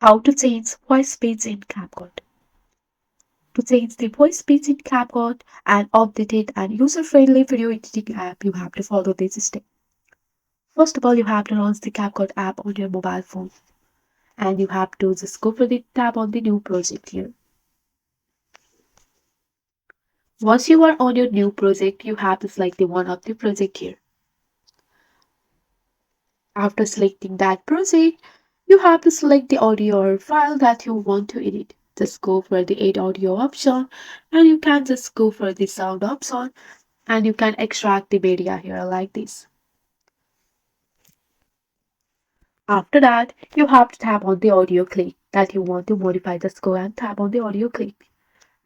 How to change voice speech in Capcut. To change the voice speech in Capcut and updated and user-friendly video editing app, you have to follow this step. First of all, you have to launch the Capcut app on your mobile phone. And you have to just go for the tab on the new project here. Once you are on your new project, you have to select the one of the project here. After selecting that project, you have to select the audio or file that you want to edit. Just go for the add audio option and you can just go for the sound option and you can extract the media here like this. After that, you have to tap on the audio clip that you want to modify. Just go and tap on the audio clip.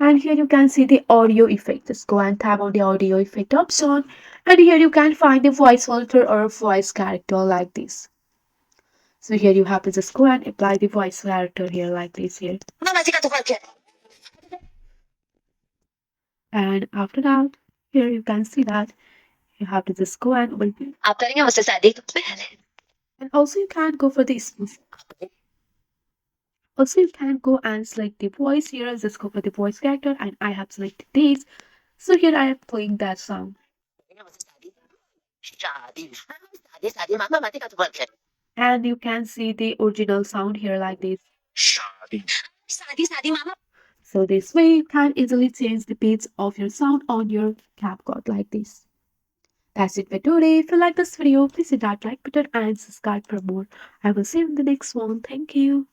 And here you can see the audio effect. Just go and tap on the audio effect option. And here you can find the voice filter or voice character like this. So here you have to just go and apply the voice character here like this here. And after that, here you can see that you have to just go and open. And also you can go for the smooth. Also you can go and select the voice here. Just go for the voice character and I have selected this. So here I am playing that sound. And you can see the original sound here like this. So this way you can easily change the pitch of your sound on your CapCut like this. That's it for today. If you like this video, please hit that like button and subscribe for more. I will see you in the next one. Thank you.